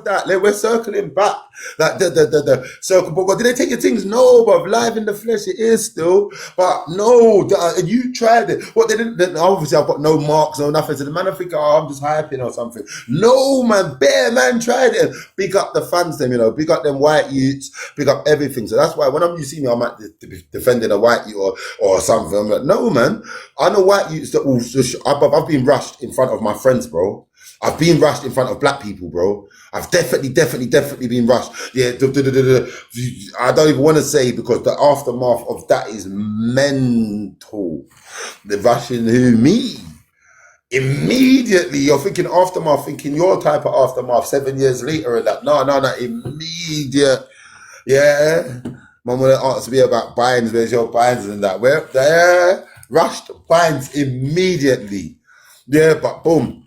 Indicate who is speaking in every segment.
Speaker 1: that. Like, we're circling back. Like the circle. But did they take your things? No, but live in the flesh it is still. But no, you tried it. What they didn't. Obviously, I've got no marks, no nothing. So the man I think, oh, I'm just hyping or something. No, man, bare man tried it. Big up the fans, them, you know. Big up them white youths. Big up everything. So that's why when you see me, I'm like defending a white youth or something. I'm like, no, man. I know white youths that will. I've been rushed in front of my friends, bro. I've been rushed in front of black people, bro. I've definitely been rushed. Yeah, I don't even want to say because the aftermath of that is mental. The rushing who? Me. Immediately, you're thinking aftermath, thinking your type of aftermath 7 years later and that. No, immediate. Yeah. Mum would ask me about binds, where's your binds and that. Where? There. Rushed binds immediately. Yeah, but boom.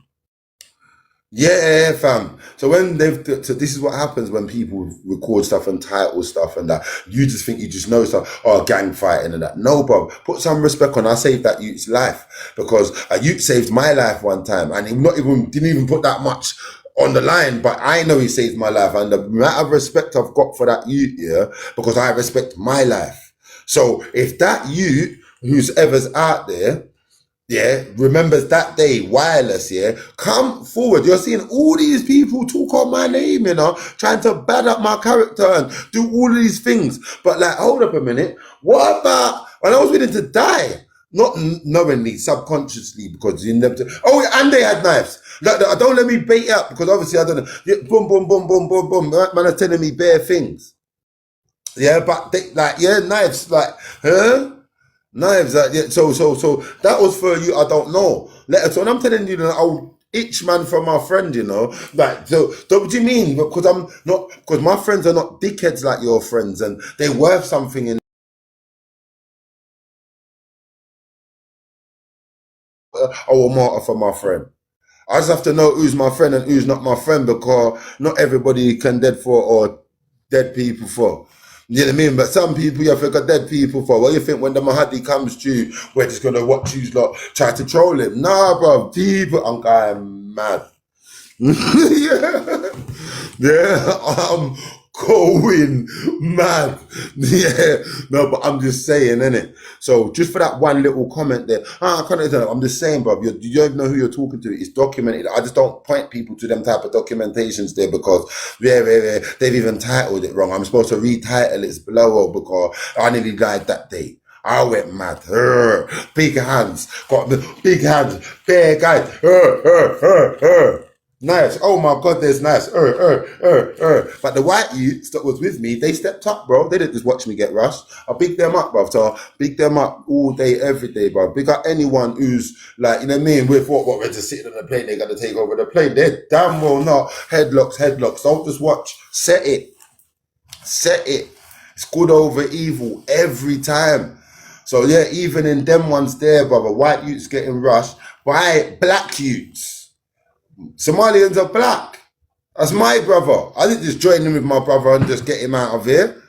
Speaker 1: Yeah, fam. So when so this is what happens when people record stuff and title stuff and that. You just think you just know stuff. Oh, gang fighting and that. No, bro. Put some respect on. I saved that youth's life because a youth saved my life one time, and he didn't even put that much on the line. But I know he saved my life, and the amount of respect I've got for that youth, yeah, because I respect my life. So if that youth, who's ever's out there, yeah, remembers that day, wireless, yeah, come forward. You're seeing all these people talk on my name, you know, trying to bad up my character and do all of these things. But like, hold up a minute. What about when I was willing to die? Not knowingly, subconsciously, because you never. Oh, and they had knives. Like, don't let me bait up because obviously I don't know. Yeah, boom, boom, boom, boom, boom, boom. Man are telling me bare things. Yeah, but they, like, yeah, knives, like, huh? Knives, yeah, so that was for you. I don't know. So when I'm telling you, I'll itch man from my friend, you know, like, so what do you mean? Because my friends are not dickheads like your friends, and they're worth something in. Oh, a martyr for my friend. I just have to know who's my friend and who's not my friend because not everybody can dead for or dead people for. You know what I mean? But some people you think are dead people for. What you think when the Mahdi comes to you, we're just gonna watch you lot try to troll him? Nah, bro. People, I'm mad. Yeah, yeah. I'm going mad. Yeah, no, but I'm just saying, innit? So just for that one little comment there, I can't. I'm just saying, bro. You don't even know who you're talking to. It's documented. I just don't point people to them type of documentations there because they've even titled it wrong. I'm supposed to retitle it below because I nearly died that day. I went mad. Big hands, got big hands, bare guys. Nice. Oh my God, there's nice. But the white youths that was with me, they stepped up, bro. They didn't just watch me get rushed. I big them up, bro. So big them up all day, every day, bro. Big up anyone who's like, you know what I mean? We thought, what, we're just sitting on the plane, they're going to take over the plane. They're damn well not. Headlocks. Don't just watch. Set it. It's good over evil every time. So yeah, even in them ones there, brother, white youths getting rushed by black youths. Somalians are black. That's my brother. I didn't just join in with my brother and just get him out of here.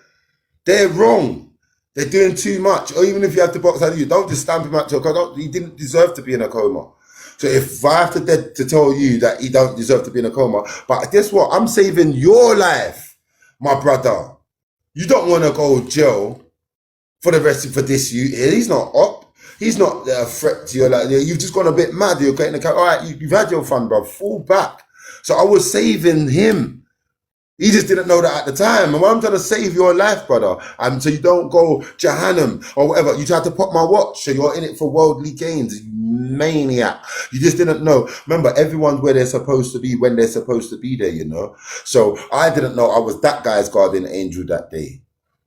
Speaker 1: They're wrong. They're doing too much. Or even if you have to box out of you, don't just stamp him out to a coma. He didn't deserve to be in a coma. So if I have to tell you that he don't deserve to be in a coma, but guess what? I'm saving your life, my brother. You don't want to go jail for the rest for this you. He's not up. He's not a threat to you. Like, you've just gone a bit mad. You're getting the car. All right, you've had your fun, bro. Fall back. So I was saving him. He just didn't know that at the time. And I'm trying to save your life, brother. So you don't go Jahannam or whatever. You tried to pop my watch. So you're in it for worldly gains. You maniac. You just didn't know. Remember, everyone's where they're supposed to be when they're supposed to be there, you know. So I didn't know I was that guy's guardian angel that day.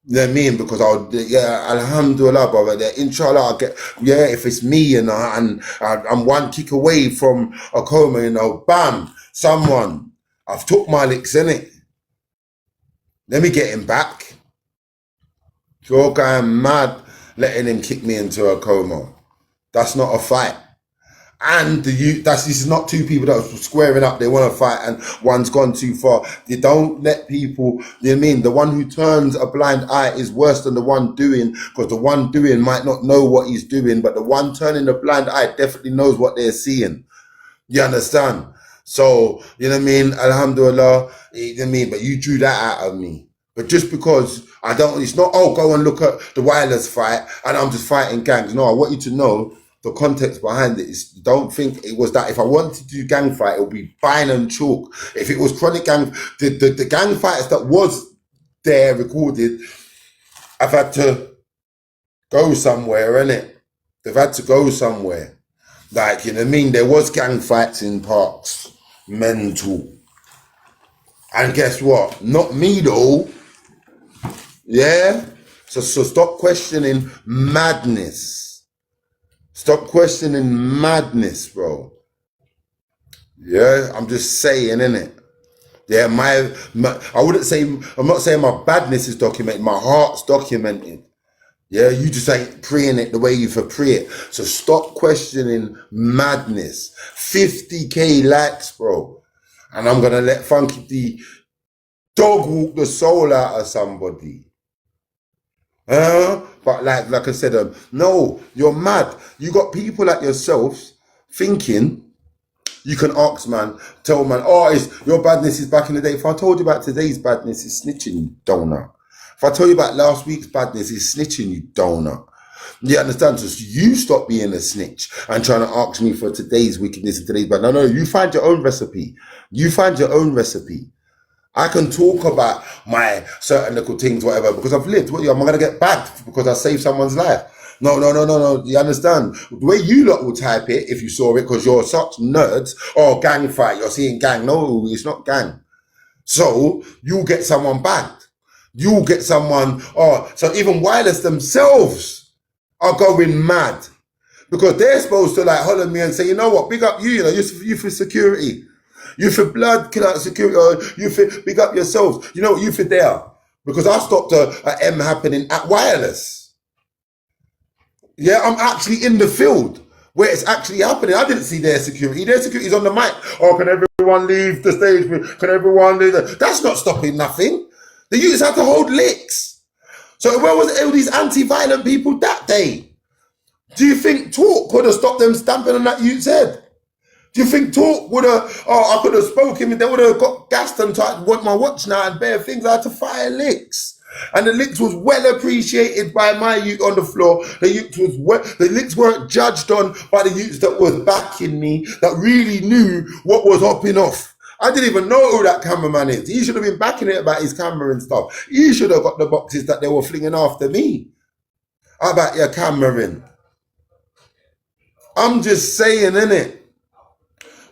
Speaker 1: You know what I mean? Because alhamdulillah, brother, inshallah, I'll get, if it's me, you know, and I'm one kick away from a coma, you know, bam, I've took my licks, innit? Let me get him back. You're going mad letting him kick me into a coma. That's not a fight. And this is not two people that are squaring up. They want to fight and one's gone too far. You don't let people, you know what I mean? The one who turns a blind eye is worse than the one doing, because the one doing might not know what he's doing, but the one turning the blind eye definitely knows what they're seeing. You understand? So, you know what I mean? Alhamdulillah, you know what I mean? But you drew that out of me. But just because I don't, it's not, oh, go and look at the wireless fight and I'm just fighting gangs. No, I want you to know the context behind it. Is, don't think it was that. If I wanted to do gang fight, it would be fine and chalk. If it was chronic gang, the gang fights that was there recorded, I've had to go somewhere, innit? They've had to go somewhere. Like, you know what I mean? There was gang fights in parks. Mental. And guess what? Not me though. Yeah? So stop questioning madness. Stop questioning madness, bro. Yeah? I'm just saying, innit? Yeah, my I wouldn't say, I'm not saying my badness is documented. My heart's documented. Yeah, you just ain't praying it the way you for pray it. So stop questioning madness. 50k likes, bro. And I'm gonna let Funky D dog walk the soul out of somebody. But like I said, no, you're mad. You got people like yourselves thinking you can ask man, tell man, oh, your badness is back in the day. If I told you about today's badness, is snitching, you donut. If I tell you about last week's badness, is snitching, you donut. You understand? So you stop being a snitch and trying to ask me for today's wickedness and today's bad. No, you find your own recipe. You find your own recipe. I can talk about my certain little things, whatever, because I've lived. What, am I going to get bagged because I saved someone's life? No. You understand? The way you lot will type it, if you saw it, because you're such nerds, oh, gang fight, you're seeing gang. No, it's not gang. So you'll get someone bagged. You'll get someone, oh, so even wireless themselves are going mad because they're supposed to like holler at me and say, you know what, big up you, you know, you for security. You for blood, kill out security, or you for big up yourselves. You know what, you for there. Because I stopped a M happening at wireless. Yeah, I'm actually in the field where it's actually happening. I didn't see their security. Their security's on the mic. Oh, can everyone leave the stage? Can everyone leave? That's not stopping nothing. The youths had to hold licks. So where was all these anti-violent people that day? Do you think talk could have stopped them stamping on that youth's head? Do you think talk would have, oh, I could have spoken, they would have got gassed and tried to want my watch now and bare things. I had to fire licks. And the licks was well appreciated by my youth on the floor. The licks weren't judged on by the youths that was backing me, that really knew what was hopping off. I didn't even know who that cameraman is. He should have been backing it about his camera and stuff. He should have got the boxes that they were flinging after me. How about your cameraman? I'm just saying, innit?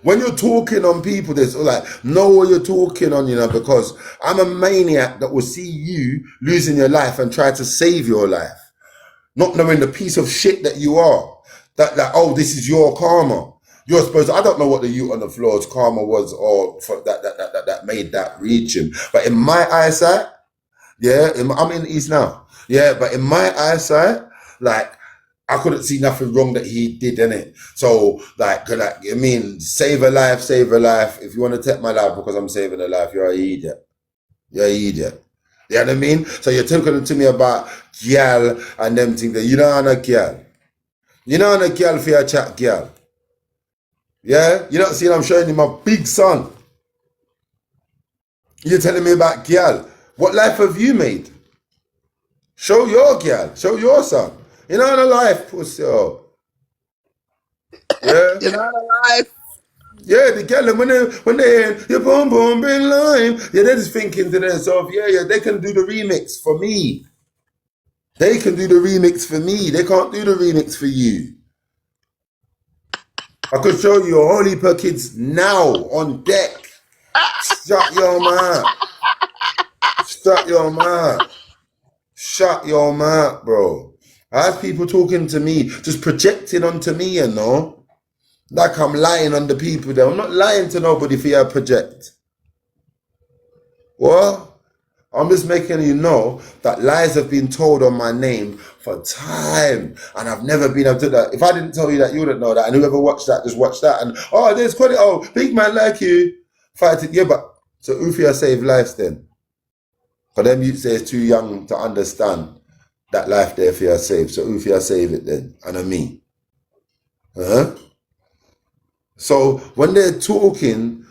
Speaker 1: When you're talking on people, there's like, know what you're talking on, you know, because I'm a maniac that will see you losing your life and try to save your life. Not knowing the piece of shit that you are. That oh, this is your karma. You're supposed to, I don't know what the youth on the floor's karma was or for that made that reach him. But in my eyesight, yeah, I'm in the East now. Yeah, but in my eyesight, like, I couldn't see nothing wrong that he did in it. So, like, I mean, save a life, save a life. If you want to take my life because I'm saving a life, you're an idiot. You're an idiot. You know what I mean? So you're talking to me about gyal and them things that you know I'm a gyal. You know I'm a gyal for your chat gyal. Yeah? You don't see I'm showing you my big son. You're telling me about gyal. What life have you made? Show your gyal. Show your son. You know the life, pussy. Yeah.
Speaker 2: You know the life.
Speaker 1: Yeah, the girl, when they hear your boom boom been lime, yeah, they're just thinking to themselves, yeah, they can do the remix for me. They can do the remix for me. They can't do the remix for you. I could show you a whole heap of kids now on deck. Shut your mouth. Shut your mouth. Shut your mouth, bro. I have people talking to me, just projecting onto me, you know. Like I'm lying on the people there. I'm not lying to nobody for your project. What? I'm just making you know that lies have been told on my name for time. And I've never been able to do that. If I didn't tell you that, you wouldn't know that. And whoever watched that, just watch that. And, oh, there's quite, oh, big man like you. Fight it. Yeah, but, so who for you save lives then? For them you say it's too young to understand that life there for you save. So who for you save it then? And me. Huh? So when they're talking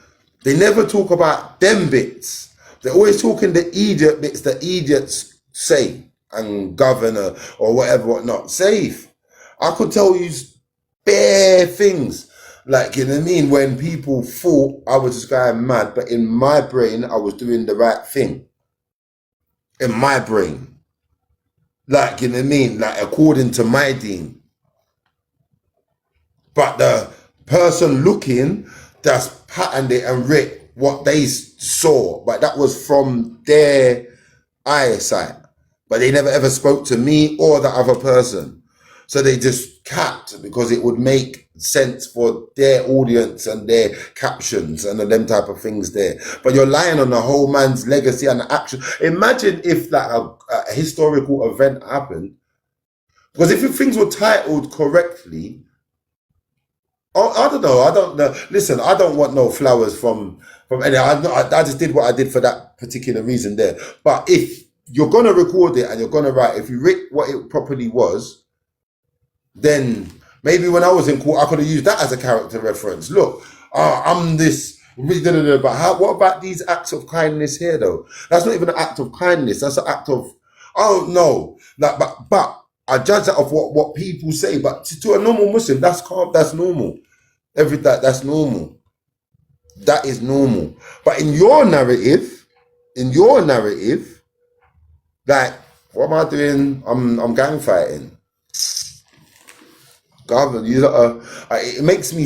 Speaker 1: They never talk about them bits. They're always talking the idiot bits that idiots say and governor or whatever, whatnot. Safe. I could tell you bare things. Like, you know what I mean? When people thought I was just going mad, but in my brain, I was doing the right thing. In my brain. Like, you know what I mean? Like, according to my deen. But the person looking, that's patterned it and writ what they saw. But that was from their eyesight. But they never ever spoke to me or the other person. So they just capped because it would make sense for their audience and their captions and them type of things there. But you're lying on the whole man's legacy and action. Imagine if that a historical event happened. Because if things were titled correctly, I don't know. I don't know. Listen, I don't want no flowers from any. I just did what I did for that particular reason there. But if you're gonna record it and you're gonna write, if you write what it properly was, then maybe when I was in court, I could have used that as a character reference. Look, I'm this. But what about these acts of kindness here, though? That's not even an act of kindness. That's an act of, oh no. Like, but I judge that of what people say. But to a normal Muslim, that's calm. That's normal. That's normal. That is normal. But in your narrative, like, what am I doing? I'm gang fighting. Government, it makes me